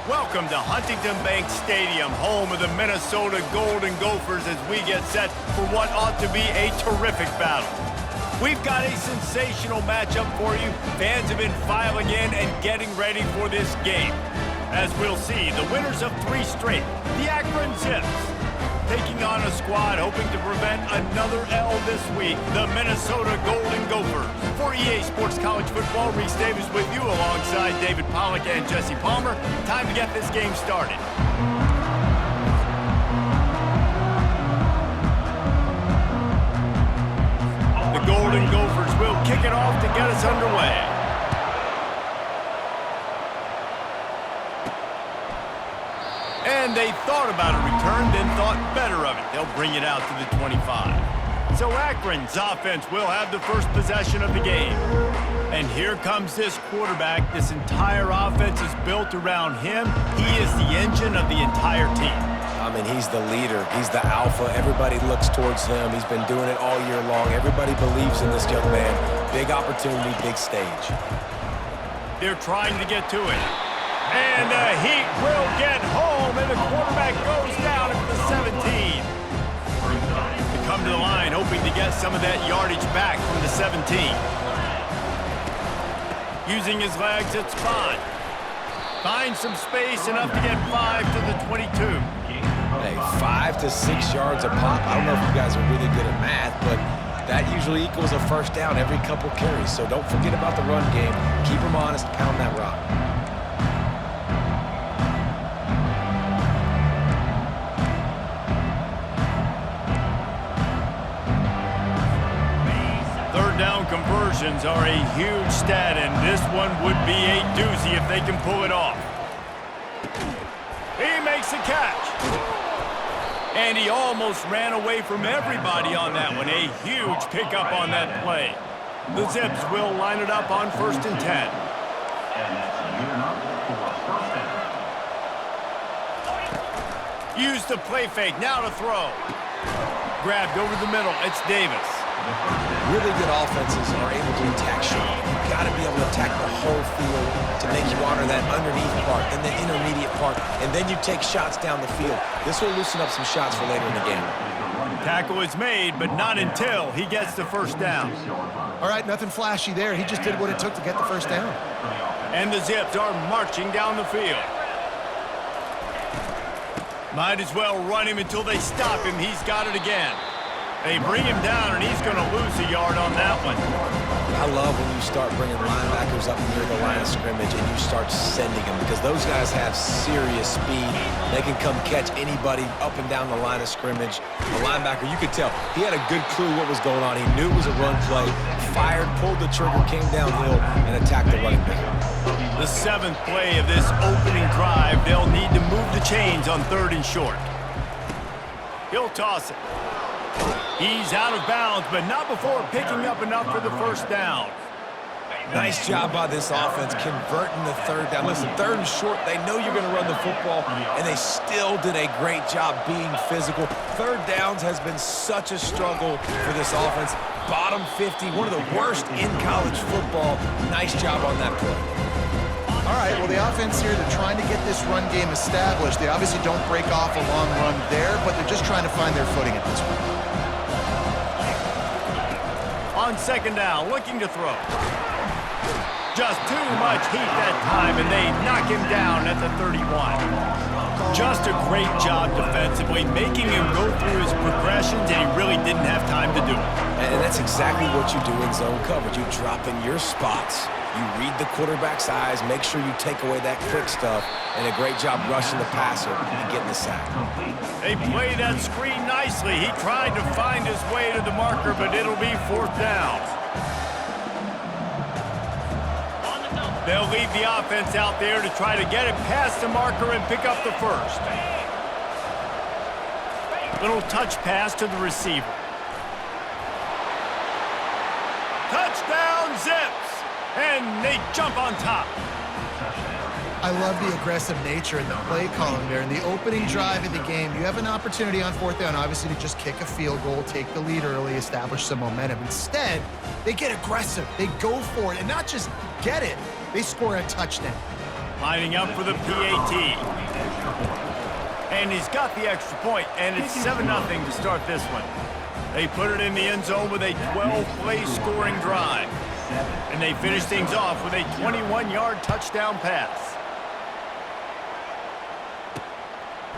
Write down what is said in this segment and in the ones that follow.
Welcome to Huntington Bank Stadium, home of the Minnesota Golden Gophers, as we get set for what ought to be a terrific battle. We've got a sensational matchup for you. Fans have been filing in and getting ready for this game. As we'll see, the winners of 3 straight, the Akron Zips, taking on a squad hoping to prevent another L this week, the Minnesota Golden Gophers. For EA Sports College Football, Reese Davis with you alongside David Pollack and Jesse Palmer. Time to get this game started. The Golden Gophers will kick it off to get us underway. And they thought about a return, then thought better of it. They'll bring it out to the 25. So Akron's offense will have the first possession of the game. And here comes this quarterback. This entire offense is built around him. He is the engine of the entire team. I mean, he's the leader. He's the alpha. Everybody looks towards him. He's been doing it all year long. Everybody believes in this young man. Big opportunity, big stage. They're trying to get to it. And the Heat will get home, and the quarterback goes down at the 17. They come to the line, hoping to get some of that yardage back from the 17. Using his legs at spot. Finds some space, enough to get 5 to the 22. Hey, 5 to 6 yards a pop. I don't know if you guys are really good at math, but that usually equals a first down every couple carries. So don't forget about the run game. Keep them honest, pound that rock. Down conversions are a huge stat, and this one would be a doozy if they can pull it off. He makes the catch. And he almost ran away from everybody on that one. A huge pickup on that play. The Zips will line it up on 1st and 10. Use the play fake, now to throw. Grabbed over the middle, it's Davis. Really good offenses are able to attack short. You've got to be able to attack the whole field to make you honor that underneath part and the intermediate part, and then you take shots down the field. This will loosen up some shots for later in the game. Tackle is made, but not until he gets the first down. All right, nothing flashy there. He just did what it took to get the first down. And the Zips are marching down the field. Might as well run him until they stop him. He's got it again. They bring him down, and he's going to lose a yard on that one. I love when you start bringing linebackers up near the line of scrimmage and you start sending them, because those guys have serious speed. They can come catch anybody up and down the line of scrimmage. The linebacker, you could tell, he had a good clue what was going on. He knew it was a run play, fired, pulled the trigger, came downhill, and attacked the running back. The 7th play of this opening drive, they'll need to move the chains on 3rd and short. He'll toss it. He's out of bounds, but not before picking up enough for the first down. Nice job by this offense converting the 3rd down. Listen, 3rd and short, they know you're going to run the football, and they still did a great job being physical. 3rd downs has been such a struggle for this offense. Bottom 50, one of the worst in college football. Nice job on that play. All right, well, the offense here, they're trying to get this run game established. They obviously don't break off a long run there, but they're just trying to find their footing at this point. On 2nd down, looking to throw. Just too much heat that time, and they knock him down at the 31. Just a great job defensively, making him go through his progressions, and he really didn't have time to do it. And that's exactly what you do in zone coverage. You drop in your spots. You read the quarterback's eyes, make sure you take away that quick stuff, and a great job rushing the passer and getting the sack. They play that screen nicely. He tried to find his way to the marker, but it'll be 4th down. They'll leave the offense out there to try to get it past the marker and pick up the first. Little touch pass to the receiver. Touchdown, Zips! And they jump on top. I love the aggressive nature in the play column there. In the opening drive of the game, you have an opportunity on 4th down, obviously, to just kick a field goal, take the lead early, establish some momentum. Instead, they get aggressive. They go for it, and not just get it, they score a touchdown. Lining up for the PAT. And he's got the extra point, and it's 7-0 to start this one. They put it in the end zone with a 12-play scoring drive. And they finish things off with a 21-yard touchdown pass.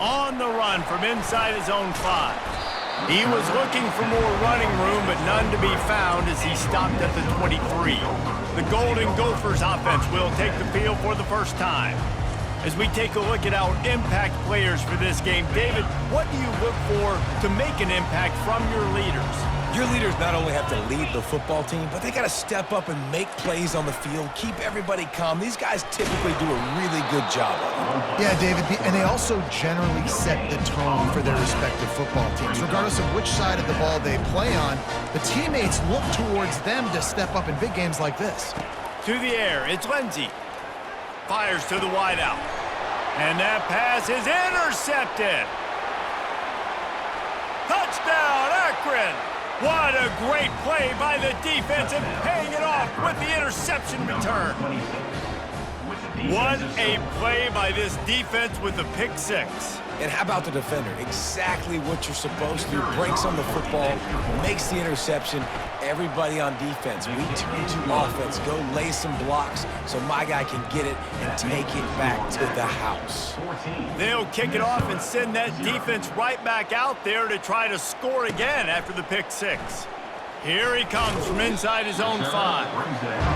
On the run from inside his own 5. He was looking for more running room, but none to be found as he stopped at the 23. The Golden Gophers offense will take the field for the first time. As we take a look at our impact players for this game, David, what do you look for to make an impact from your leaders? Your leaders not only have to lead the football team, but they got to step up and make plays on the field, keep everybody calm. These guys typically do a really good job of it. Yeah, David, and they also generally set the tone for their respective football teams. Regardless of which side of the ball they play on, the teammates look towards them to step up in big games like this. To the air, it's Lindsey. Fires to the wideout. And that pass is intercepted. Touchdown, Akron! What a great play by the defense and paying it off with the interception return. What a play by this defense with the pick 6. And how about the defender? Exactly what you're supposed to. Breaks on the football, makes the interception. Everybody on defense, we turn to offense. Go lay some blocks so my guy can get it and take it back to the house. They'll kick it off and send that defense right back out there to try to score again after the pick 6. Here he comes from inside his own 5.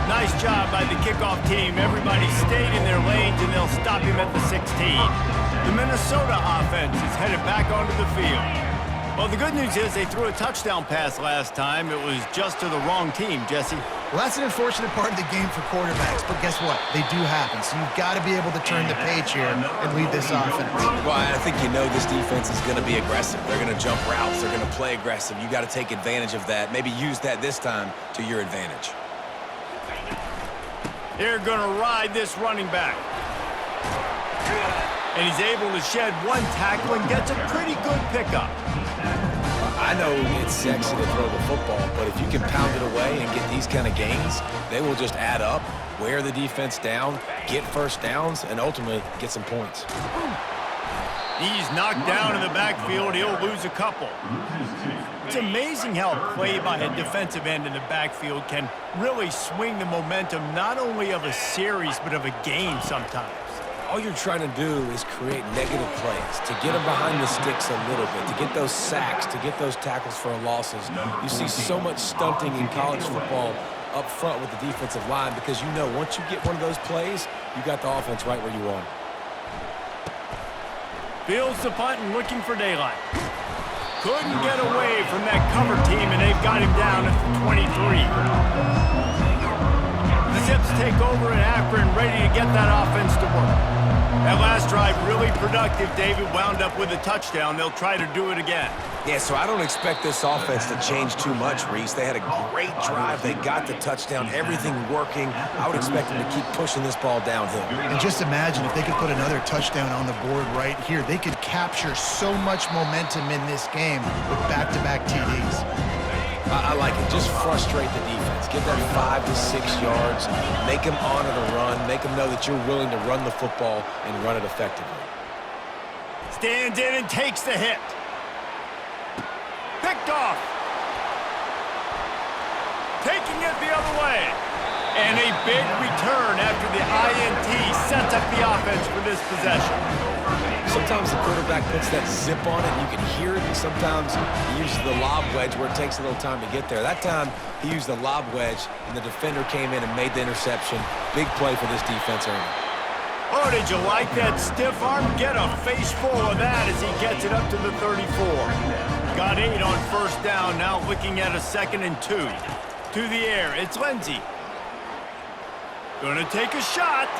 Nice job by the kickoff team. Everybody stayed in their lanes, and they'll stop him at the 16. The Minnesota offense is headed back onto the field. Well, the good news is they threw a touchdown pass last time. It was just to the wrong team, Jesse. Well, that's an unfortunate part of the game for quarterbacks, but guess what? They do happen, so you've got to be able to turn the page here and lead this offense. Well, I think you know this defense is going to be aggressive. They're going to jump routes. They're going to play aggressive. You got to take advantage of that. Maybe use that this time to your advantage. They're going to ride this running back. And he's able to shed one tackle and gets a pretty good pickup. I know it's sexy to throw the football, but if you can pound it away and get these kind of gains, they will just add up, wear the defense down, get first downs, and ultimately get some points. He's knocked down in the backfield. He'll lose a couple. It's amazing how a play by a defensive end in the backfield can really swing the momentum not only of a series but of a game sometimes. All you're trying to do is create negative plays, to get them behind the sticks a little bit, to get those sacks, to get those tackles for losses. You see so much stunting in college football up front with the defensive line because you know once you get one of those plays, you got the offense right where you want it. Fields the punt and looking for daylight. Couldn't get away from that cover team, and they've got him down at the 23. The Zips take over in Akron, ready to get that offense to work. That last drive really productive. David wound up with a touchdown. They'll try to do it again. Yeah, so I don't expect this offense to change too much, Reese. They had a great drive. They got the touchdown, everything working. I would expect them to keep pushing this ball downhill. And just imagine if they could put another touchdown on the board right here. They could capture so much momentum in this game with back-to-back TDs. I like it. Just frustrate the defense. Get that 5 to 6 yards. Make them honor the run. Make them know that you're willing to run the football and run it effectively. Stands in and takes the hit. Picked off. Taking it the other way. And a big return after the INT sets up the offense for this possession. Sometimes the quarterback puts that zip on it, and you can hear it, and sometimes he uses the lob wedge where it takes a little time to get there. That time, he used the lob wedge, and the defender came in and made the interception. Big play for this defense early. Oh, did you like that stiff arm? Get a face full of that as he gets it up to the 34. Got 8 on first down, now looking at a 2nd and 2. To the air, it's Lindsey. Gonna take a shot.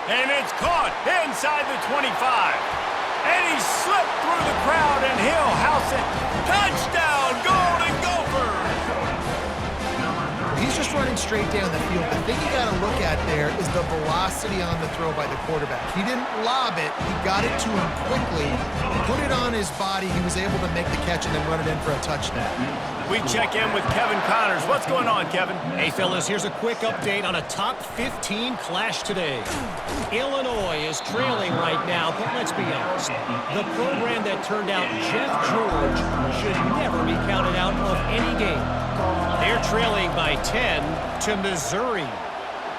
And it's caught inside the 25. And he slipped through the crowd, and he'll house it. Touchdown, Golden Gophers! He's just just running straight down the field. The thing you got to look at there is the velocity on the throw by the quarterback. He didn't lob it. He got it to him quickly, put it on his body. He was able to make the catch and then run it in for a touchdown. We check in with Kevin Connors. What's going on, Kevin? Hey, fellas, here's a quick update on a top 15 clash today. Illinois is trailing right now, but let's be honest. The program that turned out Jeff George should never be counted out of any game. They're trailing by 10 to Missouri.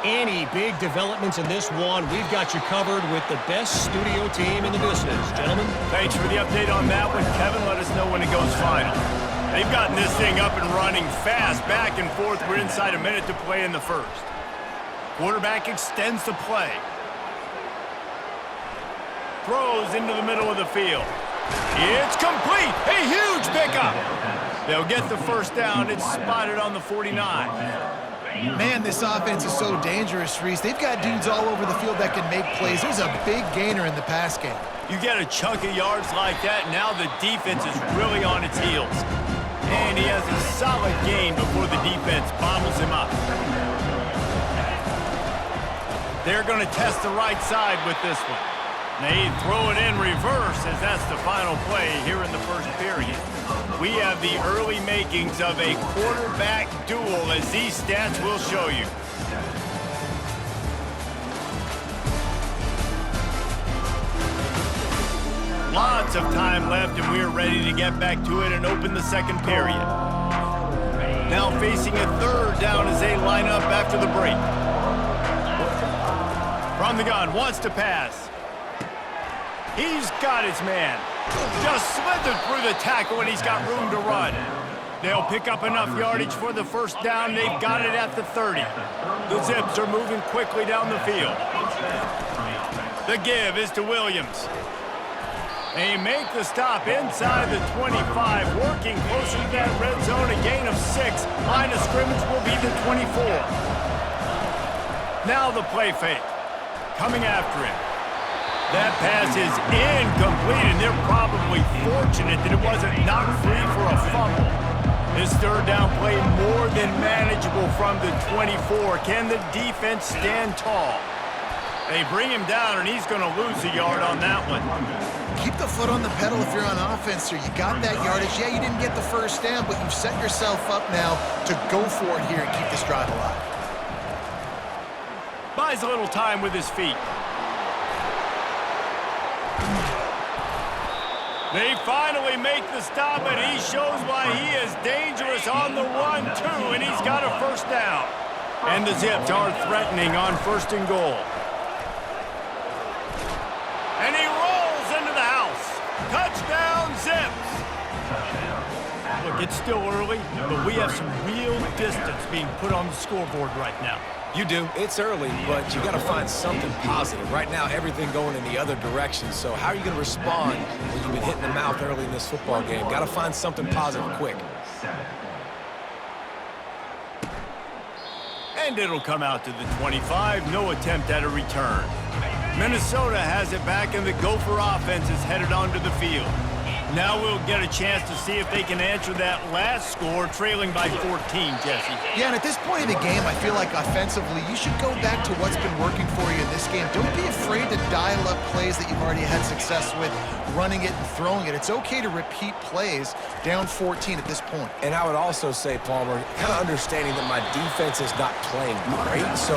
Any big developments in this one, we've got you covered with the best studio team in the business. Gentlemen. Thanks for the update on that one, Kevin. Let us know when it goes final. They've gotten this thing up and running fast, back and forth. We're inside a minute to play in the first. Quarterback extends the play. Throws into the middle of the field. It's complete. A huge pickup. They'll get the first down. It's spotted on the 49. Man, this offense is so dangerous, Reese. They've got dudes all over the field that can make plays. There's a big gainer in the pass game. You get a chunk of yards like that, now the defense is really on its heels. And he has a solid gain before the defense bottles him up. They're going to test the right side with this one. They throw it in reverse as that's the final play here in the first period. We have the early makings of a quarterback duel, as these stats will show you. Lots of time left, and we're ready to get back to it and open the second period. Now facing a third down as they line up after the break. From the gun, wants to pass. He's got his man. Just slithered through the tackle, and he's got room to run. They'll pick up enough yardage for the first down. They've got it at the 30. The Zips are moving quickly down the field. The give is to Williams. They make the stop inside the 25, working closer to that red zone, a gain of 6. Line of scrimmage will be the 24. Now the play fake. Coming after him. That pass is incomplete, and they're probably fortunate that it wasn't knocked free for a fumble. This third down play more than manageable from the 24. Can the defense stand tall? They bring him down, and he's going to lose a yard on that one. Keep the foot on the pedal if you're on offense here. You got that yardage. Yeah, you didn't get the first down, but you've set yourself up now to go for it here and keep this drive alive. Buys a little time with his feet. They finally make the stop, and he shows why he is dangerous on the 1-2, and he's got a first down. And the Zips are threatening on first and goal. And he rolls into the house. Touchdown, Zips. Look, it's still early, but we have some real distance being put on the scoreboard right now. You do. It's early, but you got to find something positive. Right now, everything going in the other direction. So how are you going to respond when you've been hitting the mouth early in this football game? Got to find something positive quick. And it'll come out to the 25. No attempt at a return. Minnesota has it back, and the Gopher offense is headed onto the field. Now we'll get a chance to see if they can answer that last score, trailing by 14, Jesse. Yeah, and at this point in the game, I feel like offensively, you should go back to what's been working for you in this game. Don't be afraid to dial up plays that you've already had success with, running it and throwing it. It's okay to repeat plays down 14 at this point. And I would also say, Palmer, kind of understanding that my defense is not playing great. So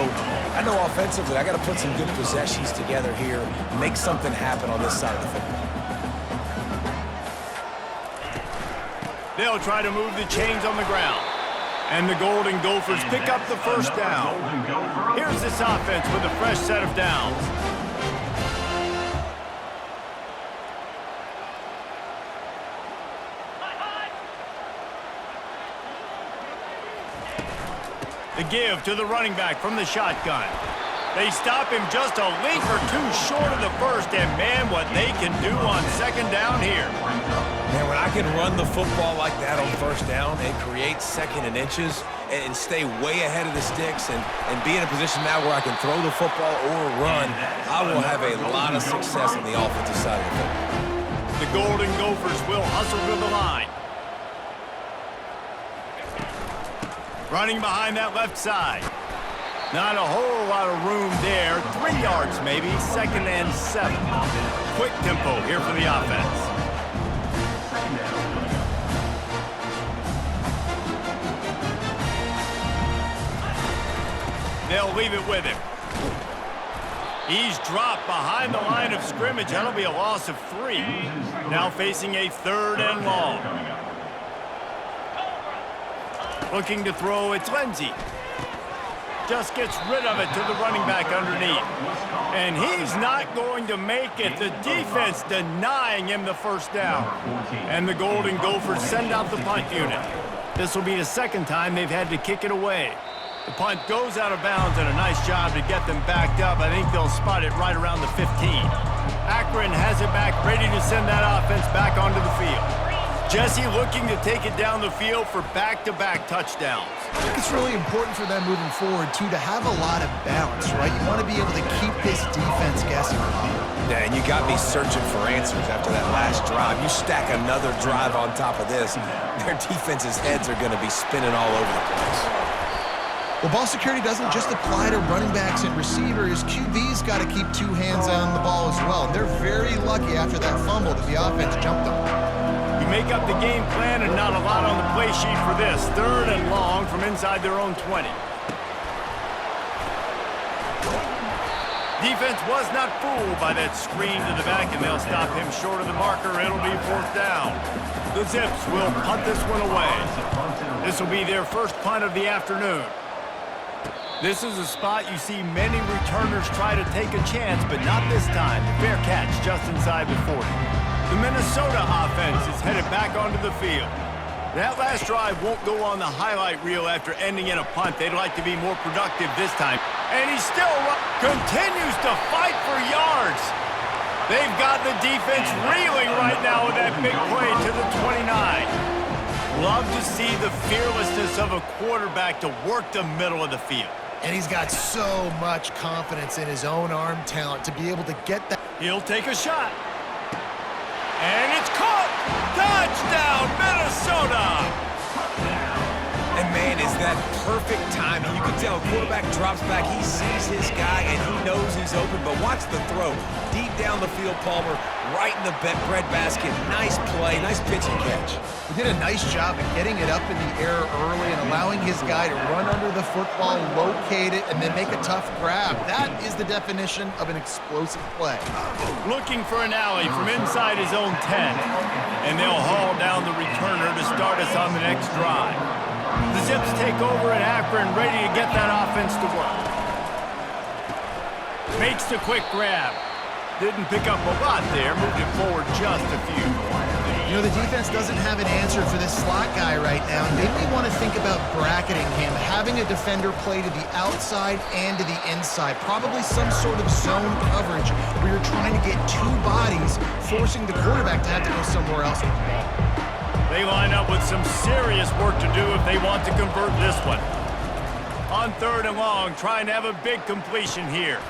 I know offensively, I got to put some good possessions together here, make something happen on this side of the football. They'll try to move the chains on the ground. And the Golden Gophers pick up the first down. Here's this offense with a fresh set of downs. The give to the running back from the shotgun. They stop him just a link or two short of the first, and man, what they can do on second down here. Man, when I can run the football like that on first down and create second and inches and stay way ahead of the sticks and be in a position now where I can throw the football or run, I will have a lot of success on the offensive side of the football. The Golden Gophers will hustle to the line. Running behind that left side. Not a whole lot of room there. 3 yards maybe, 2nd and 7. Quick tempo here for the offense. They'll leave it with him. He's dropped behind the line of scrimmage. That'll be a loss of 3. Now facing a 3rd and long. Looking to throw, it's Lindsey. Just gets rid of it to the running back underneath. And he's not going to make it. The defense denying him the first down. And the Golden Gophers send out the punt unit. This will be the 2nd time they've had to kick it away. The punt goes out of bounds, and a nice job to get them backed up. I think they'll spot it right around the 15. Akron has it back, ready to send that offense back onto the field. Jesse looking to take it down the field for back-to-back touchdowns. I think it's really important for them moving forward, too, to have a lot of balance, right? You want to be able to keep this defense guessing. Yeah, and you got me searching for answers after that last drive. You stack another drive on top of this, their defense's heads are going to be spinning all over the place. Well, ball security doesn't just apply to running backs and receivers. QB's got to keep 2 hands on the ball as well. And they're very lucky after that fumble that the offense jumped on. You make up the game plan and not a lot on the play sheet for this. 3rd and long from inside their own 20. Defense was not fooled by that screen to the back, and they'll stop him short of the marker. It'll be 4th down. The Zips will punt this one away. This will be their first punt of the afternoon. This is a spot you see many returners try to take a chance, but not this time. Fair catch just inside the 40. The Minnesota offense is headed back onto the field. That last drive won't go on the highlight reel after ending in a punt. They'd like to be more productive this time. And he still continues to fight for yards. They've got the defense reeling right now with that big play to the 29. Love to see the fearlessness of a quarterback to work the middle of the field. And he's got so much confidence in his own arm talent to be able to get that. He'll take a shot. And it's caught! Touchdown, Minnesota! And man, is that perfect timing. You can tell quarterback drops back, he sees his guy, and he knows he's open, but watch the throw. Deep down the field, Palmer, right in the breadbasket. Nice play, nice pitch and catch. He did a nice job of getting it up in the air early and allowing his guy to run under the football, locate it, and then make a tough grab. That is the definition of an explosive play. Looking for an alley from inside his own 10. And they'll haul down the returner to start us on the next drive. The Zips take over at Akron, ready to get that offense to work. Makes the quick grab. Didn't pick up a lot there, moved it forward just a few. You know, the defense doesn't have an answer for this slot guy right now. They may want to think about bracketing him, having a defender play to the outside and to the inside. Probably some sort of zone coverage where you're trying to get 2 bodies, forcing the quarterback to have to go somewhere else with the ball. They line up with some serious work to do if they want to convert this one. On 3rd and long, trying to have a big completion here.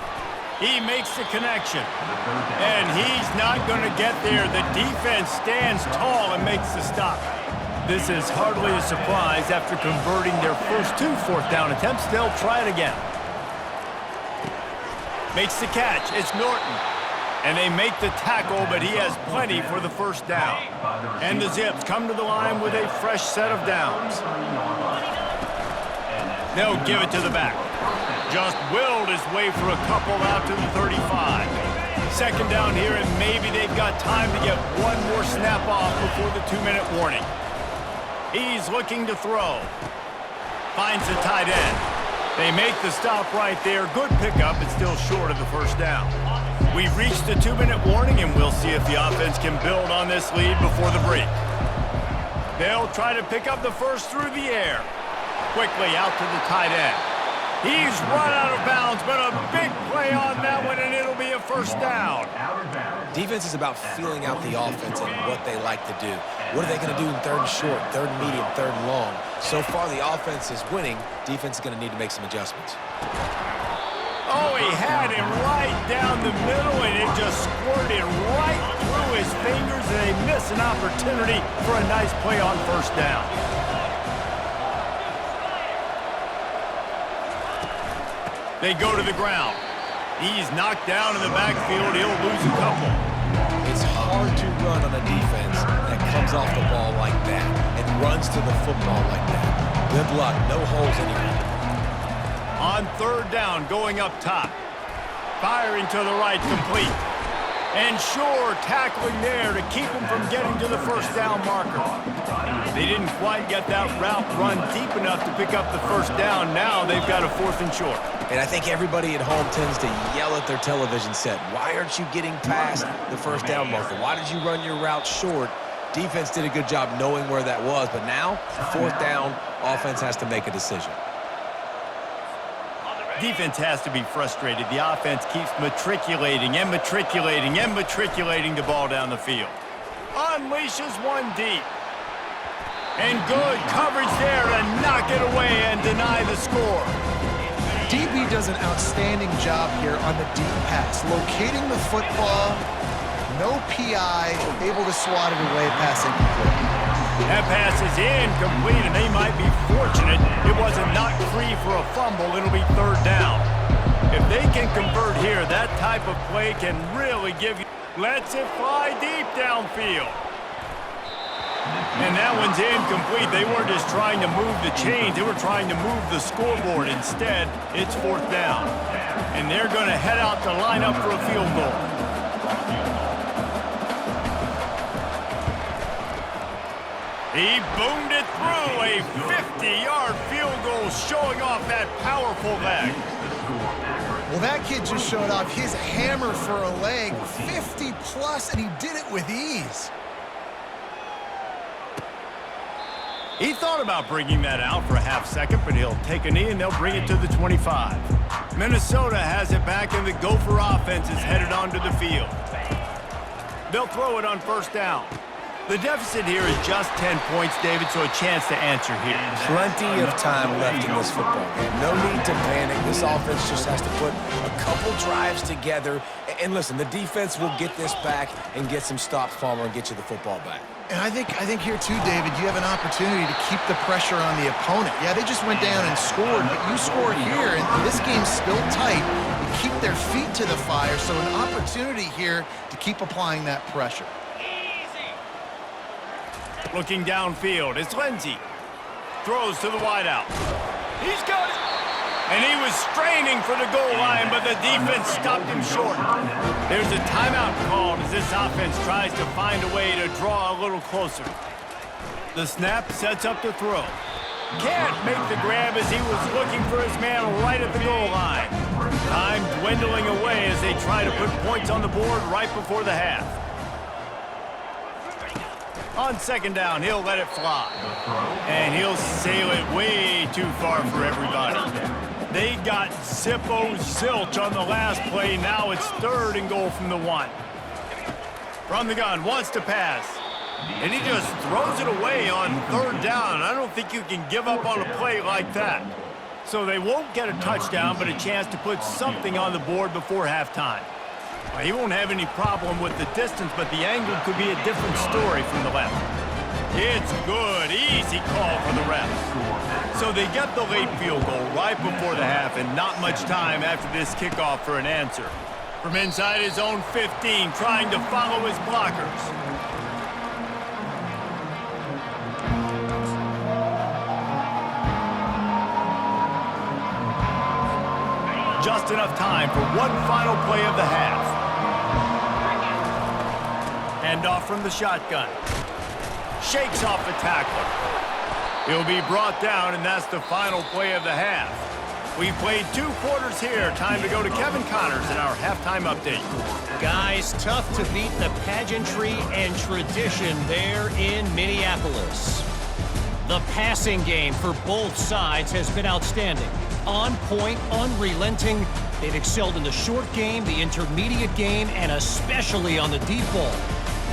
He makes the connection. And he's not going to get there. The defense stands tall and makes the stop. This is hardly a surprise. After converting their first 2 4th down attempts, they'll try it again. Makes the catch. It's Norton. And they make the tackle, but he has plenty for the first down. And the Zips come to the line with a fresh set of downs. They'll give it to the back. Just willed his way for a couple out to the 35. 2nd down here, and maybe they've got time to get one more snap off before the 2-minute warning. He's looking to throw. Finds the tight end. They make the stop right there. Good pickup, but still short of the first down. We've reached the 2-minute warning, and we'll see if the offense can build on this lead before the break. They'll try to pick up the first through the air. Quickly out to the tight end. He's run out of bounds, but a big play on that one, and it'll be a first down. Defense is about feeling out the offense and what they like to do. What are they going to do in 3rd and short, 3rd and medium, 3rd and long? So far, the offense is winning. Defense is going to need to make some adjustments. Oh, he had him right down the middle, and it just squirted right through his fingers, and they miss an opportunity for a nice play on first down. They go to the ground. He's knocked down in the backfield. He'll lose a couple. It's hard to run on a defense that comes off the ball like that and runs to the football like that. Good luck. No holes anywhere. On third down, going up top. Firing to the right, complete. And sure, tackling there to keep him from getting to the first down marker. They didn't quite get that route run deep enough to pick up the first down. Now they've got a 4th and short. And I think everybody at home tends to yell at their television set. Why aren't you getting past the first down marker? Why did you run your route short? Defense did a good job knowing where that was, but now, 4th down, offense has to make a decision. Defense has to be frustrated. The offense keeps matriculating and matriculating and matriculating the ball down the field. Unleashes one deep. And good coverage there to knock it away and deny the score. DB does an outstanding job here on the deep pass, locating the football, no PI, able to swat it away, pass incomplete. That pass is incomplete, and they might be fortunate it wasn't knocked free for a fumble. It'll be 3rd down. If they can convert here, that type of play can really give you... Lets it fly deep downfield. And that one's incomplete. They weren't just trying to move the chains. They were trying to move the scoreboard. Instead, it's 4th down. And they're going to head out to line up for a field goal. He boomed it through a 50-yard field goal, showing off that powerful leg. Well, that kid just showed off his hammer for a leg, 50-plus, and he did it with ease. He thought about bringing that out for a half second, but he'll take a knee and they'll bring it to the 25. Minnesota has it back, and the Gopher offense is headed onto the field. They'll throw it on 1st down. The deficit here is just 10 points, David, so a chance to answer here. Plenty of time left in this football game. No need to panic. This offense just has to put a couple drives together. And listen, the defense will get this back and get some stops, Palmer, and get you the football back. And I think here, too, David, you have an opportunity to keep the pressure on the opponent. Yeah, they just went down and scored, but you score here, and this game's still tight. You keep their feet to the fire, so an opportunity here to keep applying that pressure. Looking downfield, it's Lindsey. Throws to the wideout. He's got it! And he was straining for the goal line, but the defense stopped him short. There's a timeout called as this offense tries to find a way to draw a little closer. The snap sets up the throw. Can't make the grab as he was looking for his man right at the goal line. Time dwindling away as they try to put points on the board right before the half. On 2nd down, he'll let it fly. And he'll sail it way too far for everybody. They got zilch on the last play. Now it's 3rd and goal from the 1. From the gun, wants to pass. And he just throws it away on 3rd down. I don't think you can give up on a play like that. So they won't get a touchdown, but a chance to put something on the board before halftime. He won't have any problem with the distance, but the angle could be a different story from the left. It's good. Easy call for the refs. So they get the late field goal right before the half, and not much time after this kickoff for an answer. From inside his own 15, trying to follow his blockers. Just enough time for one final play of the half. Handoff from the shotgun. Shakes off the tackler. He'll be brought down, and that's the final play of the half. We've played 2 quarters here. Time to go to Kevin Connors in our halftime update. Guys, tough to beat the pageantry and tradition there in Minneapolis. The passing game for both sides has been outstanding. On point, unrelenting. They've excelled in the short game, the intermediate game, and especially on the deep ball.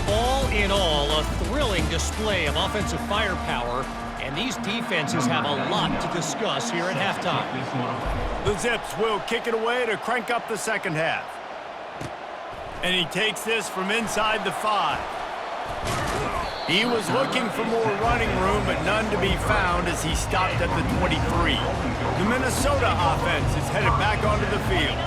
All in all, a thrilling display of offensive firepower, and these defenses have a lot to discuss here at halftime. The Zips will kick it away to crank up the second half. And he takes this from inside the 5. He was looking for more running room, but none to be found as he stopped at the 23. The Minnesota offense is headed back onto the field.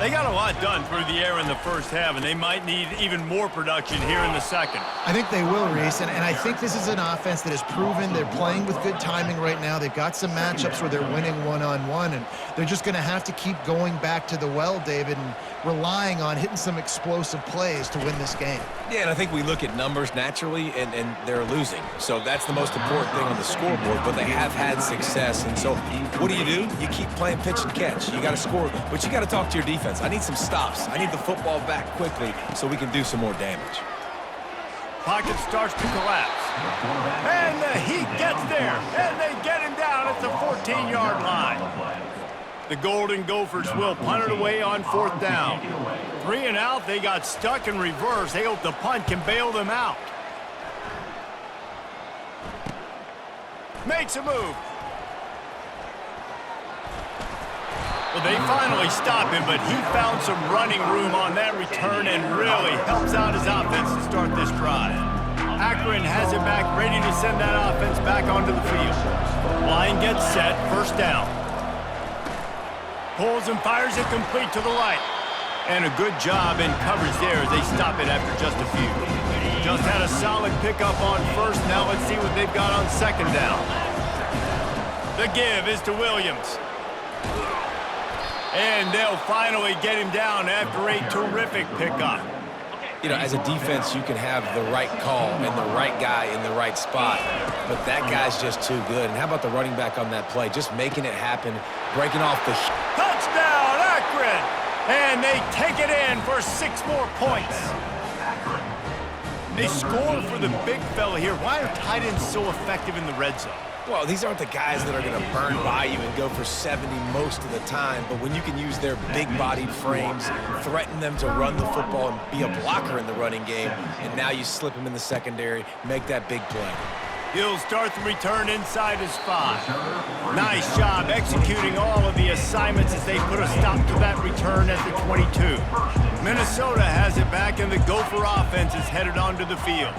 They got a lot done through the air in the first half, and they might need even more production here in the second. I think they will, Reese, and I think this is an offense that has proven they're playing with good timing right now. They've got some matchups where they're winning one-on-one, and they're just going to have to keep going back to the well, David, and relying on hitting some explosive plays to win this game. Yeah, and I think we look at numbers naturally, and they're losing. So that's the most important thing on the scoreboard, but they have had success. And so what do? You keep playing pitch and catch. You got to score, but you got to talk to your defense. I need some stops. I need the football back quickly so we can do some more damage. Pocket starts to collapse. And the Heat gets there, and they get him down at the 14-yard line. The Golden Gophers will punt it away on 4th down. 3 and out, they got stuck in reverse. They hope the punt can bail them out. Makes a move. Well, they finally stop him, but he found some running room on that return and really helps out his offense to start this drive. Akron has it back, ready to send that offense back onto the field. Line gets set, 1st down. Pulls and fires it complete to the right. And a good job in coverage there as they stop it after just a few. Just had a solid pickup on 1st. Now let's see what they've got on 2nd down. The give is to Williams. And they'll finally get him down after a terrific pickup. You know, as a defense, you can have the right call and the right guy in the right spot, but that guy's just too good. And how about the running back on that play? Just making it happen, breaking off the... Touchdown, Akron! And they take it in for 6 more points. They score for the big fella here. Why are tight ends so effective in the red zone? Well, these aren't the guys that are going to burn by you and go for 70 most of the time, but when you can use their big-bodied frames, threaten them to run the football and be a blocker in the running game, and now you slip them in the secondary, make that big play. He'll start the return inside his 5. Nice job executing all of the assignments as they put a stop to that return at the 22. Minnesota has it back, and the Gopher offense is headed onto the field.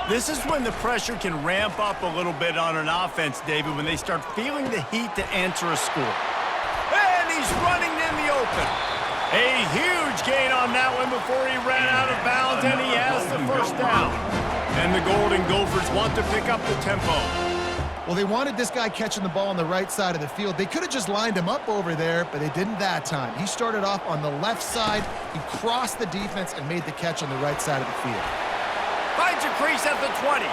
This is when the pressure can ramp up a little bit on an offense, David, when they start feeling the heat to answer a score. And he's running in the open. A huge gain on that one before he ran out of bounds, and he has the 1st down. And the Golden Gophers want to pick up the tempo. Well, they wanted this guy catching the ball on the right side of the field. They could have just lined him up over there, but they didn't that time. He started off on the left side. He crossed the defense and made the catch on the right side of the field. Finds a crease at the 20.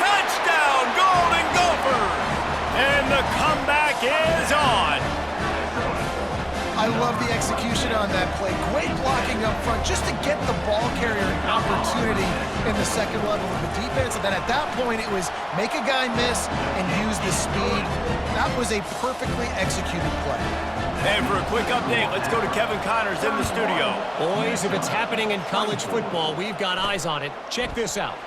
Touchdown, Golden Gophers! And the comeback is on. I love the execution on that play. Great blocking up front just to get the ball carrier an opportunity in the second level of the defense. And then at that point, it was make a guy miss and use the speed. That was a perfectly executed play. And for a quick update, let's go to Kevin Connors in the studio. Boys, if it's happening in college football, we've got eyes on it. Check this out.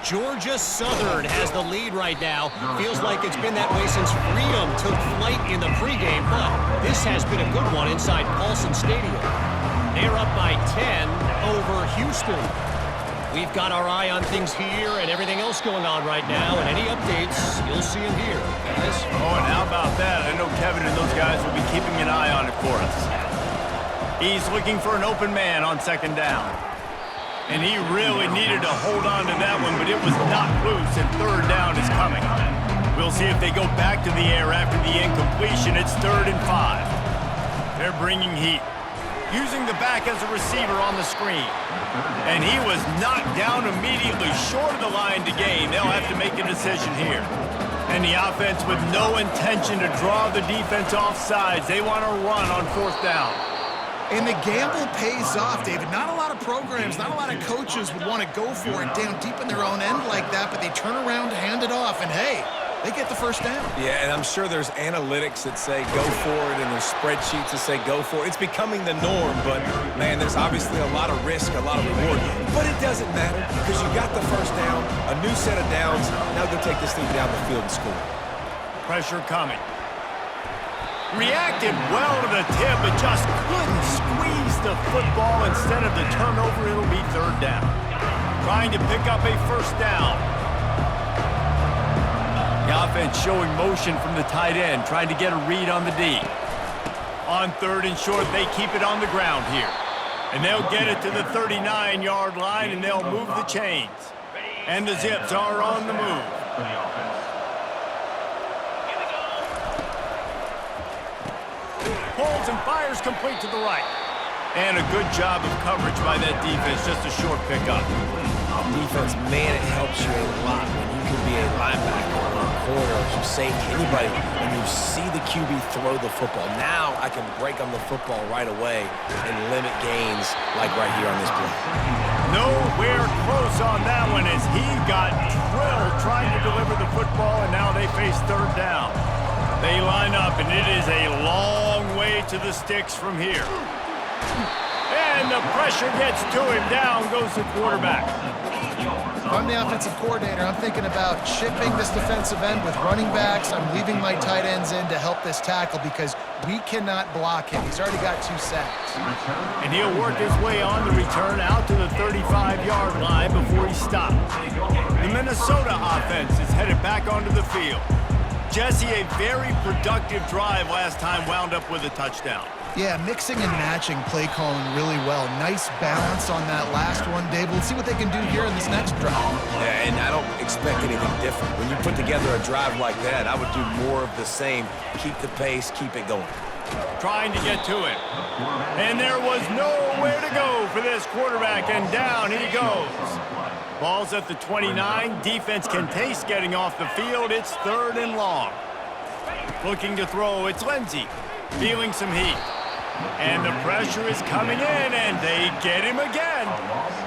Georgia Southern has the lead right now. Feels like it's been that way since Freedom took flight in the pregame, but this has been a good one inside Paulson Stadium. They're up by 10 over Houston. We've got our eye on things here and everything else going on right now, and any updates, you'll see them here, guys. Oh, and how about that? I know Kevin and those guys will be keeping an eye on it for us. He's looking for an open man on 2nd down. And he really needed to hold on to that one, but it was not loose, and 3rd down is coming. We'll see if they go back to the air after the incompletion. It's 3rd and 5. They're bringing heat. Using the back as a receiver on the screen. And he was knocked down immediately short of the line to gain. They'll have to make a decision here. And the offense with no intention to draw the defense off sides. They want to run on 4th down. And the gamble pays off, David. Not a lot of programs, not a lot of coaches would want to go for it down deep in their own end like that, but they turn around, hand it off, and hey, they get the 1st down. Yeah, and I'm sure there's analytics that say go for it, and there's spreadsheets that say go for it. It's becoming the norm, but, man, there's obviously a lot of risk, a lot of reward. But it doesn't matter because you got the 1st down, a new set of downs. Now go take this thing down the field and score. Pressure coming. Reacted well to the tip, but just couldn't squeeze the football. Instead of the turnover, it'll be third down. Trying to pick up a first down. The offense showing motion from the tight end, trying to get a read on the D. On third and short, they keep it on the ground here. And they'll get it to the 39-yard line, and they'll move the chains. And the Zips are on the move. Pulls and fires complete to the right. And a good job of coverage by that defense, just a short pickup. Defense, man, it helps you a lot when you can be a linebacker or a corner or some safety, anybody, when you see the QB throw the football. Now I can break on the football right away and limit gains like right here on this play. Nowhere close on that one as he got drilled trying to deliver the football, and now they face third down. They line up, and it is a long way to the sticks from here. And the pressure gets to him. Down goes the quarterback. If I'm the offensive coordinator, I'm thinking about chipping this defensive end with running backs. I'm leaving my tight ends in to help this tackle because we cannot block him. He's already got 2 sacks. And he'll work his way on the return out to the 35-yard line before he stopped. The Minnesota offense is headed back onto the field. Jesse, a very productive drive last time, wound up with a touchdown. Yeah, mixing and matching play calling really well. Nice balance on that last one, Dave. Let's see what they can do here in this next drive. Yeah, and I don't expect anything different. When you put together a drive like that, I would do more of the same. Keep the pace, keep it going. Trying to get to it. And there was nowhere to go for this quarterback, and down he goes. Ball's at the 29. Defense can taste getting off the field. It's third and long. Looking to throw, it's Lindsey. Feeling some heat. And the pressure is coming in, and they get him again.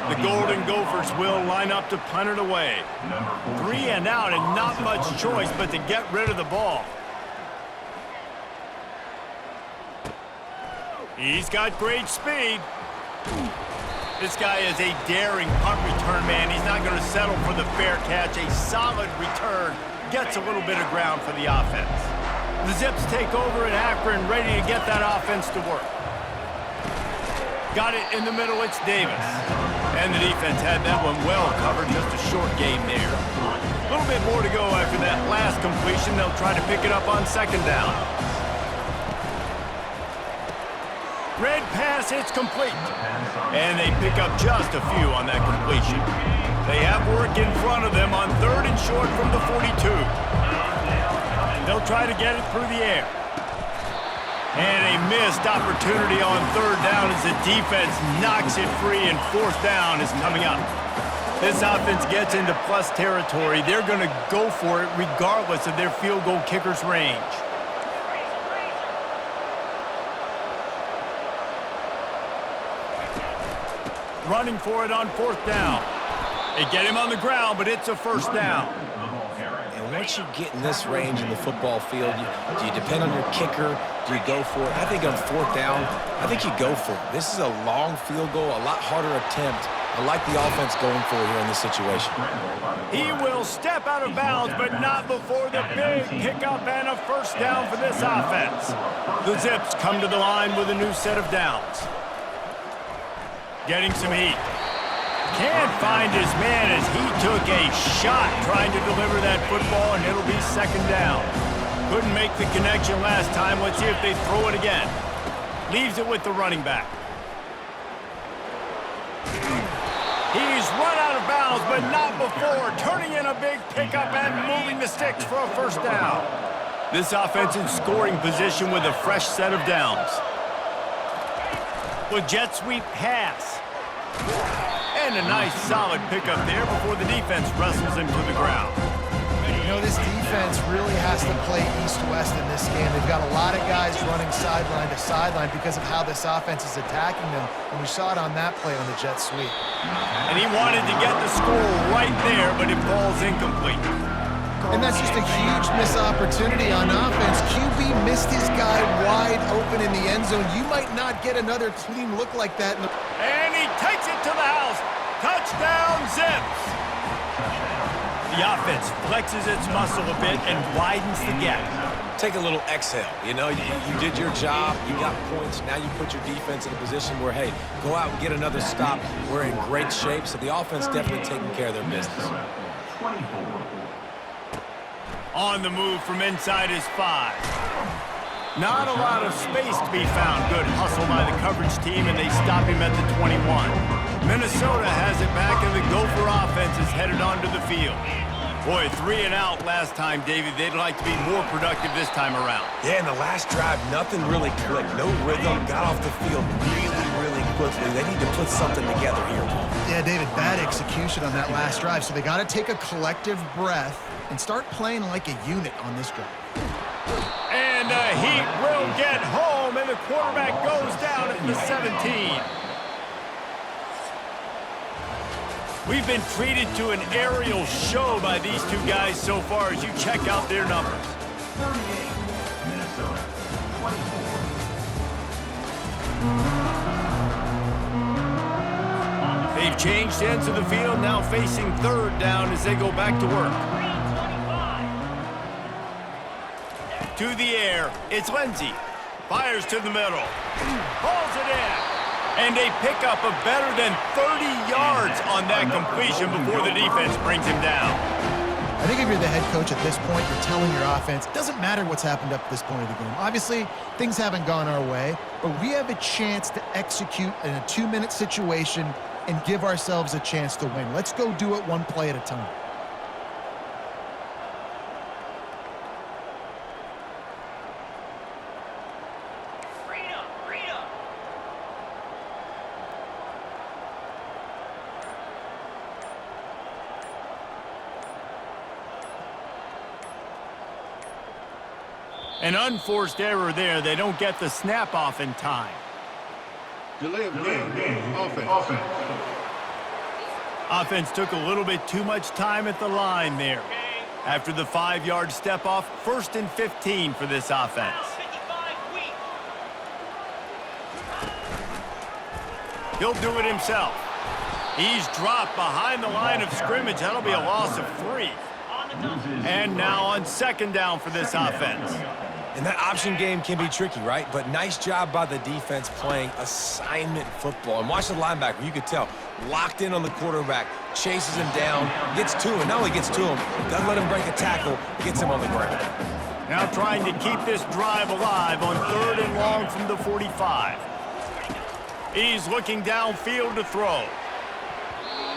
The Golden Gophers will line up to punt it away. 3 and out, and not much choice but to get rid of the ball. He's got great speed. This guy is a daring punt return man. He's not going to settle for the fair catch. A solid return. Gets a little bit of ground for the offense. The Zips take over in Akron, ready to get that offense to work. Got it in the middle, it's Davis. And the defense had that one well covered, just a short game there. A little bit more to go after that last completion. They'll try to pick it up on second down. Red pass, it's complete. And they pick up just a few on that completion. They have work in front of them on third and short from the 42. They'll try to get it through the air. And a missed opportunity on third down as the defense knocks it free, and fourth down is coming up. This offense gets into plus territory. They're going to go for it regardless of their field goal kicker's range. Running for it on fourth down. They get him on the ground, but it's a first down. Once you get in this range in the football field, do you depend on your kicker? Do you go for it? I think on fourth down, I think you go for it. This is a long field goal, a lot harder attempt. I like the offense going for it here in this situation. He will step out of bounds, but not before the big pickup and a first down for this offense. The Zips come to the line with a new set of downs. Getting some heat. Can't find his man as he took a shot trying to deliver that football, and it'll be second down. Couldn't make the connection last time. Let's see if they throw it again. Leaves it with the running back. He's run out of bounds, but not before. Turning in a big pickup and moving the sticks for a first down. This offense in scoring position with a fresh set of downs. With jet sweep pass. And a nice solid pickup there before the defense wrestles him to the ground. You know, this defense really has to play east-west in this game. They've got a lot of guys running sideline to sideline because of how this offense is attacking them. And we saw it on that play on the jet sweep. And he wanted to get the score right there, but it falls incomplete. And that's just a huge missed opportunity on offense. QB missed his guy wide open in the end zone. You might not get another clean look like that. And he takes it to the house. Touchdown, Zips. The offense flexes its muscle a bit and widens the gap. take a little exhale. You know, you did your job, you got points, now you put your defense in a position where, hey, go out and get another stop. We're in great shape, so the offense definitely taking care of their business. On the move from inside his 5. Not a lot of space to be found. Good hustle by the coverage team, and they stop him at the 21. Minnesota has it back, and the Gopher offense is headed onto the field. Boy, 3 and out last time, David. They'd like to be more productive this time around. Yeah, in the last drive, nothing really clicked. No rhythm, got off the field really quickly. They need to put something together here. Yeah, David, bad execution on that last drive, so they got to take a collective breath and start playing like a unit on this drive. And the Heat will get home, and the quarterback goes down at the 17. We've been treated to an aerial show by these two guys so far as you check out their numbers. 38, Minnesota, 24. They've changed ends of the field, now facing 3rd down as they go back to work. To the air, it's Lindsey. Fires to the middle. Pulls it in. And they pick up a better than 30 yards on that completion before the defense brings him down. I think if you're the head coach at this point, you're telling your offense, it doesn't matter what's happened up to this point of the game. Obviously, things haven't gone our way, but we have a chance to execute in a 2-minute situation and give ourselves a chance to win. Let's go do it one play at a time. An unforced error there. They don't get the snap off in time. Delay of game. Offense. Offense took a little bit too much time at the line there. After the 5-yard step off, 1st and 15 for this offense. He'll do it himself. He's dropped behind the line of scrimmage. That'll be a loss of 3. And now on 2nd down for this offense. And that option game can be tricky, right? But nice job by the defense playing assignment football. And watch the linebacker. You could tell. Locked in on the quarterback. Chases him down. Gets to him. Not only gets to him, doesn't let him break a tackle. Gets him on the ground. Now trying to keep this drive alive on 3rd and long from the 45. He's looking downfield to throw.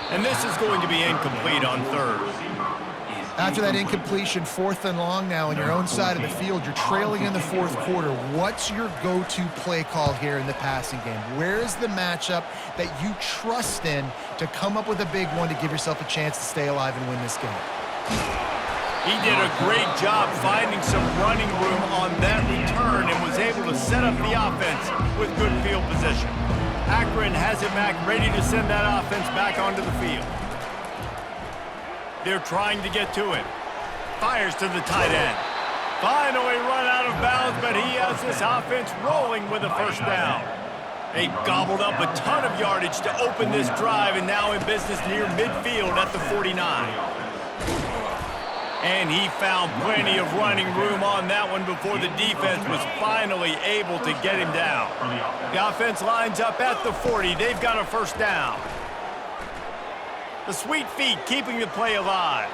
And this is going to be incomplete on 3rd. After that incompletion, 4th and long now on your own side of the field, you're trailing in the 4th quarter. What's your go-to play call here in the passing game? Where is the matchup that you trust in to come up with a big one to give yourself a chance to stay alive and win this game? He did a great job finding some running room on that return and was able to set up the offense with good field position. Akron has it back, ready to send that offense back onto the field. They're trying to get to him. Fires to the tight end. Finally run out of bounds, but he has this offense rolling with a 1st down. They gobbled up a ton of yardage to open this drive, and now in business near midfield at the 49. And he found plenty of running room on that one before the defense was finally able to get him down. The offense lines up at the 40. They've got a 1st down. The sweet feet keeping the play alive.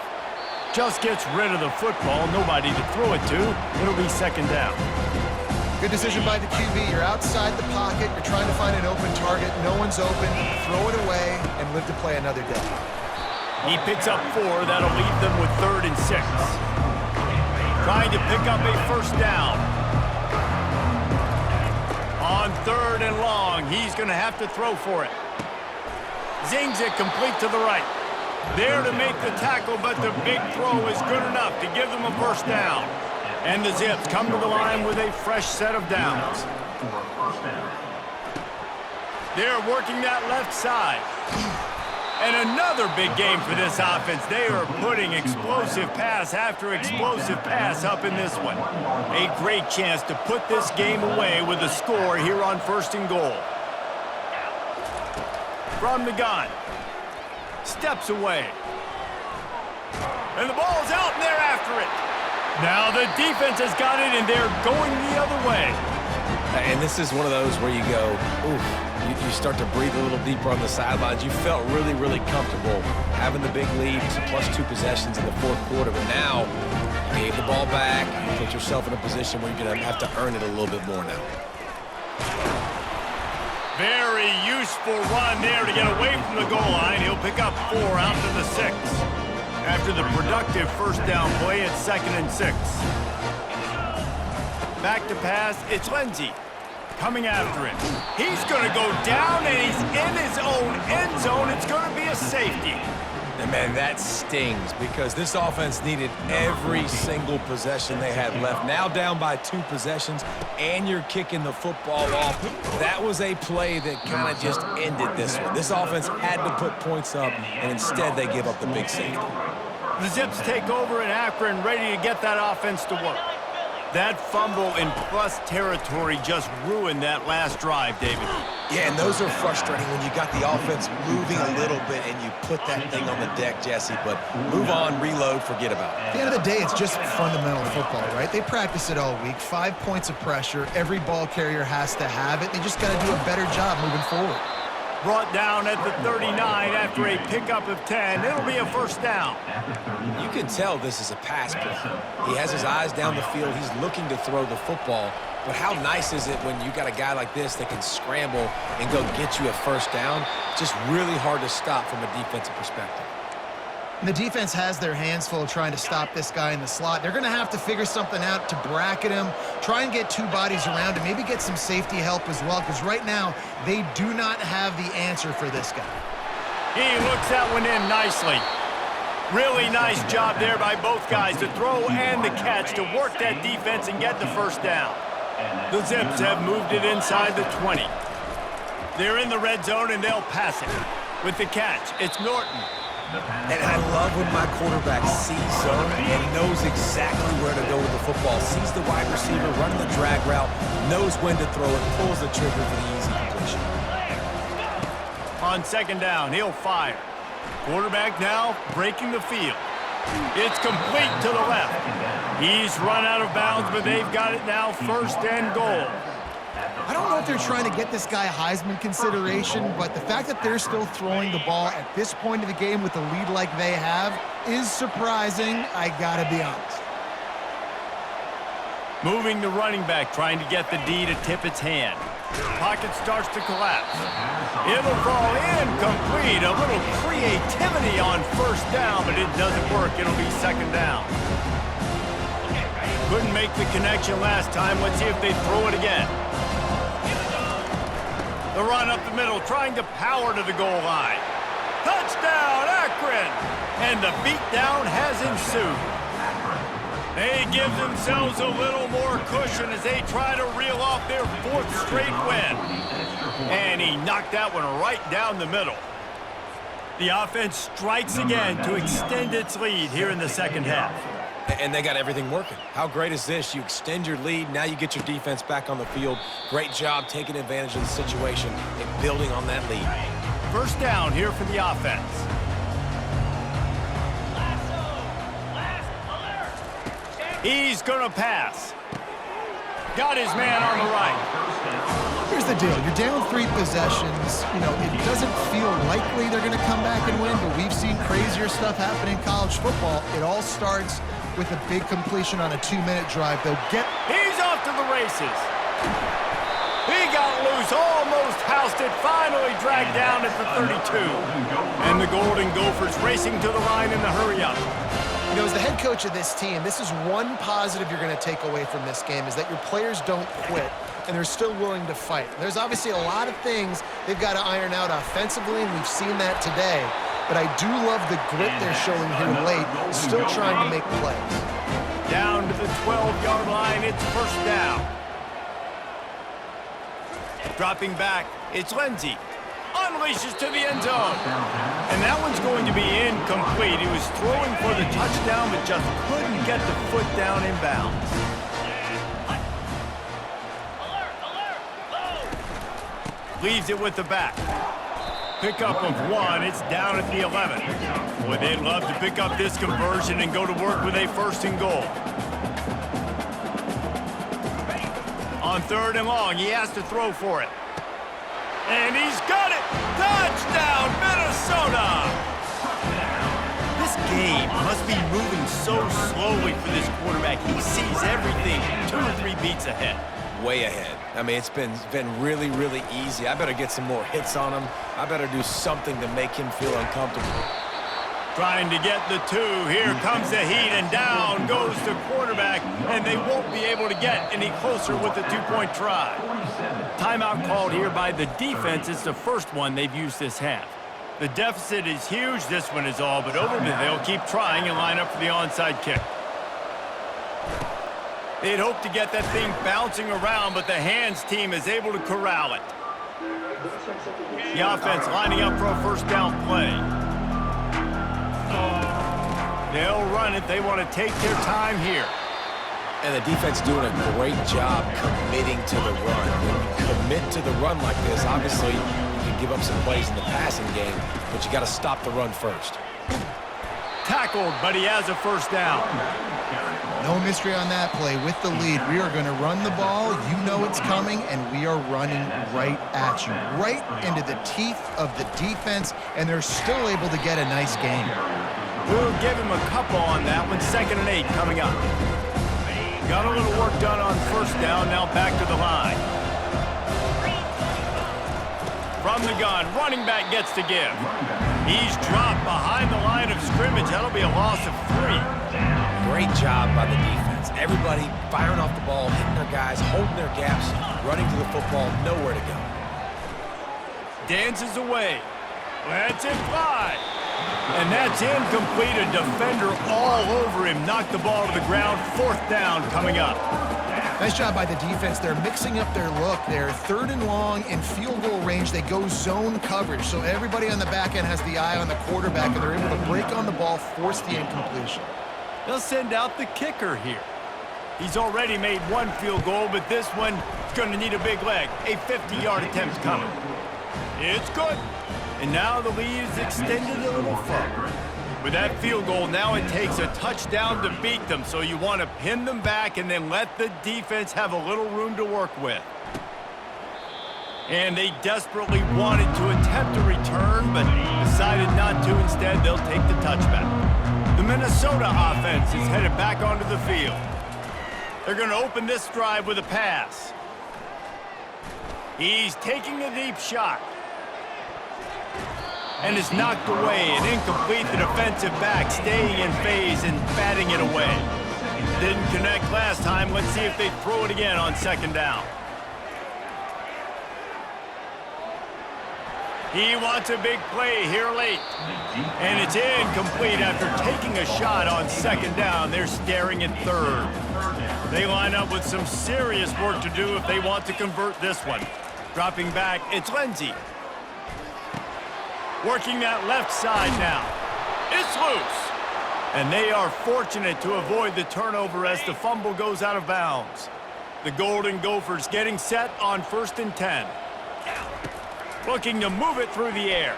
Just gets rid of the football. Nobody to throw it to. It'll be 2nd down. Good decision by the QB. You're outside the pocket. You're trying to find an open target. No one's open. Throw it away and live to play another day. He picks up 4. That'll leave them with 3rd and 6. Trying to pick up a 1st down. On 3rd and long, he's going to have to throw for it. Zings it complete to the right. There to make the tackle, but the big throw is good enough to give them a 1st down. And the Zips come to the line with a fresh set of downs. They're working that left side. And another big game for this offense. They are putting explosive pass after explosive pass up in this one. A great chance to put this game away with a score here on 1st and goal. From the gun. Steps away. And the ball's out, and they're after it. Now the defense has got it, and they're going the other way. And this is one of those where you go, oof, you start to breathe a little deeper on the sidelines. You felt really, really comfortable having the big lead to +2 possessions in the fourth quarter. But now you gave the ball back. You put yourself in a position where you're going to have to earn it a little bit more now. Very useful run there to get away from the goal line. He'll pick up 4 out to the 6. After the productive first down play, it's 2nd and 6. Back to pass, it's Lindsey. Coming after him. He's going to go down, and he's in his own end zone. It's going to be a safety. And, man, that stings because this offense needed every single possession they had left. Now down by 2 possessions, and you're kicking the football off. That was a play that kind of just ended this one. This offense had to put points up, and instead they give up the big safety. The Zips take over in Akron, ready to get that offense to work. That fumble in plus territory just ruined that last drive, David. Yeah, and those are frustrating when you got the offense moving a little bit and you put that thing on the deck, Jesse. But move on, reload, forget about it. At the end of the day, it's just fundamental football, right? They practice it all week. 5 points of pressure. Every ball carrier has to have it. They just got to do a better job moving forward. Brought down at the 39 after a pickup of 10. It'll be a first down. You can tell this is a pass play. He has his eyes down the field. He's looking to throw the football. But how nice is it when you got a guy like this that can scramble and go get you a first down? Just really hard to stop from a defensive perspective. And the defense has their hands full trying to stop this guy in the slot. They're going to have to figure something out to bracket him, try and get 2 bodies around him, maybe get some safety help as well, because right now they do not have the answer for this guy. He looks that one in nicely. Really nice job there by both guys, the throw and the catch, to work that defense and get the first down. The Zips have moved it inside the 20. They're in the red zone, and they'll pass it. With the catch, it's Norton. And I love when my quarterback sees zone and knows exactly where to go with the football. Sees the wide receiver running the drag route, knows when to throw it, pulls the trigger for the easy completion. On 2nd down, he'll fire. Quarterback now breaking the field. It's complete to the left. He's run out of bounds, but they've got it now 1st and goal. I don't know if they're trying to get this guy Heisman consideration, but the fact that they're still throwing the ball at this point of the game with a lead like they have is surprising, I gotta be honest. Moving the running back, trying to get the D to tip its hand. Pocket starts to collapse. It'll fall incomplete. A little creativity on 1st down, but it doesn't work. It'll be 2nd down. Couldn't make the connection last time. Let's see if they throw it again. The run up the middle, trying to power to the goal line. Touchdown, Akron! And the beatdown has ensued. They give themselves a little more cushion as they try to reel off their 4th straight win. And he knocked that one right down the middle. The offense strikes again to extend its lead here in the 2nd half. And they got everything working. How great is this? You extend your lead, now you get your defense back on the field. Great job taking advantage of the situation and building on that lead. 1st down here for the offense. He's going to pass. Got his man on the right. Here's the deal. You're down 3 possessions. You know, it doesn't feel likely they're going to come back and win, but we've seen crazier stuff happen in college football. It all starts with a big completion on a 2-minute drive. They'll get... He's off to the races. He got loose, almost housed it, finally dragged down at the 32. And the Golden Gophers racing to the line in the hurry-up. You know, as the head coach of this team, this is one positive you're going to take away from this game, is that your players don't quit, and they're still willing to fight. There's obviously a lot of things they've got to iron out offensively, and we've seen that today. But I do love the grit they're showing here late, still trying to make plays. Down to the 12-yard line, it's 1st down. Dropping back, it's Lindsey. Unleashes to the end zone. And that one's going to be incomplete. He was throwing for the touchdown, but just couldn't get the foot down in bounds. Leaves it with the back. Pickup of 1, it's down at the 11. Boy, they'd love to pick up this conversion and go to work with a 1st and goal. On 3rd and long, he has to throw for it. And he's got it! Touchdown, Minnesota! This game must be moving so slowly for this quarterback. He sees everything 2 or 3 beats ahead. Way ahead. I mean, it's been really, really easy. I better get some more hits on him. I better do something to make him feel uncomfortable. Trying to get the 2. Here comes the heat, and down goes the quarterback, and they won't be able to get any closer with the 2-point try. Timeout called here by the defense. It's the first one they've used this half. The deficit is huge. This one is all but over, but they'll keep trying and line up for the onside kick. They'd hope to get that thing bouncing around, but the hands team is able to corral it. The offense lining up for a first down play. They'll run it. They want to take their time here. And the defense doing a great job committing to the run. When you commit to the run like this, obviously you can give up some plays in the passing game, but you got to stop the run first. Tackled, but he has a first down. No mystery on that play. With the lead, we are going to run the ball. You know it's coming, and we are running right at you, right into the teeth of the defense, and they're still able to get a nice game. We'll give him a couple on that one. 2nd and 8 coming up. Got a little work done on first down. Now back to the line. From the gun, running back gets to give. He's dropped behind the line of scrimmage. That'll be a loss of 3. Great job by the defense. Everybody firing off the ball, hitting their guys, holding their gaps, running to the football, nowhere to go. Dances away. Lets it fly. And that's incomplete. A defender all over him. Knocked the ball to the ground. 4th down coming up. Nice job by the defense. They're mixing up their look. They're 3rd and long in field goal range. They go zone coverage. So everybody on the back end has the eye on the quarterback, and they're able to break on the ball, force the incompletion. They'll send out the kicker here. He's already made 1 field goal, but this one is going to need a big leg. A 50-yard attempt coming. It's good. And now the lead is extended a little further. With that field goal, now it takes a touchdown to beat them, so you want to pin them back and then let the defense have a little room to work with. And they desperately wanted to attempt a return, but decided not to. Instead, they'll take the touchback. The Minnesota offense is headed back onto the field. They're going to open this drive with a pass. He's taking a deep shot. And is knocked away and incomplete. The defensive back staying in phase and batting it away. Didn't connect last time. Let's see if they throw it again on 2nd down. He wants a big play here late. And it's incomplete after taking a shot on 2nd down. They're staring at 3rd. They line up with some serious work to do if they want to convert this one. Dropping back, it's Lindsey. Working that left side now. It's loose. And they are fortunate to avoid the turnover as the fumble goes out of bounds. The Golden Gophers getting set on 1st and 10. Looking to move it through the air.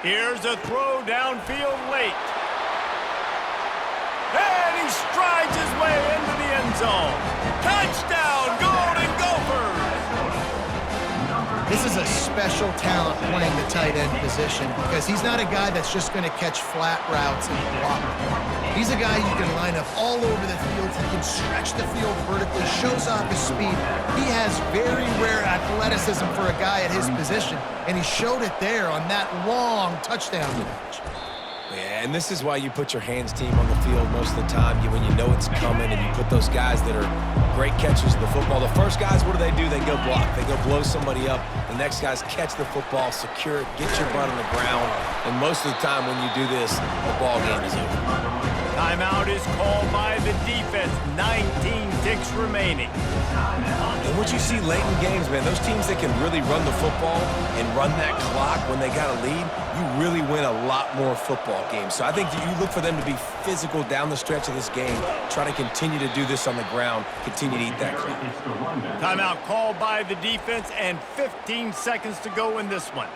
Here's a throw downfield late. And he strides his way into the end zone. Touchdown, Golden Gophers! This is a special talent playing the tight end position because he's not a guy that's just going to catch flat routes and block. He's a guy you can line up all over the field. He can stretch the field vertically, shows off his speed. He has very rare athleticism for a guy at his position, and he showed it there on that long touchdown catch. Yeah, and this is why you put your hands team on the field most of the time when you know it's coming, and you put those guys that are great catchers of the football. The first guys, what do? They go block. They go blow somebody up. The next guys catch the football, secure it, get your butt on the ground, and most of the time when you do this, the ball game is over. Timeout is called by the defense. 19 ticks remaining. And what you see late in games, man, those teams that can really run the football and run that clock when they got a lead, you really win a lot more football games. So I think that you look for them to be physical down the stretch of this game, try to continue to do this on the ground, continue to eat that clock. Timeout called by the defense and 15 seconds to go in this one.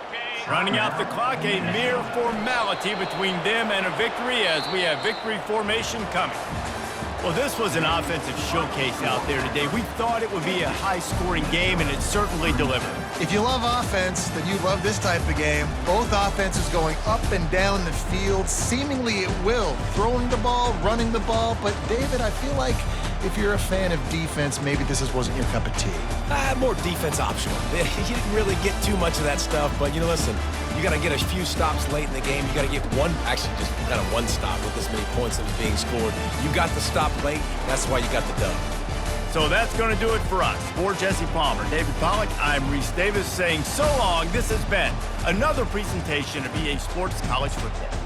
Running out the clock, a mere formality between them and a victory as we have victory formation coming. Well, this was an offensive showcase out there today. We thought it would be a high-scoring game, and it certainly delivered. If you love offense, then you love this type of game. Both offenses going up and down the field, seemingly at will. Throwing the ball, running the ball. But, David, I feel like if you're a fan of defense, maybe this wasn't your cup of tea. More defense optional. You didn't really get too much of that stuff, but, listen, you got to get a few stops late in the game. You got to get just kind of one stop with this many points that was being scored. You got the stop late. That's why you got the dub. So that's going to do it for us. For Jesse Palmer, David Pollack, I'm Reese Davis saying so long. This has been another presentation of EA Sports College Football.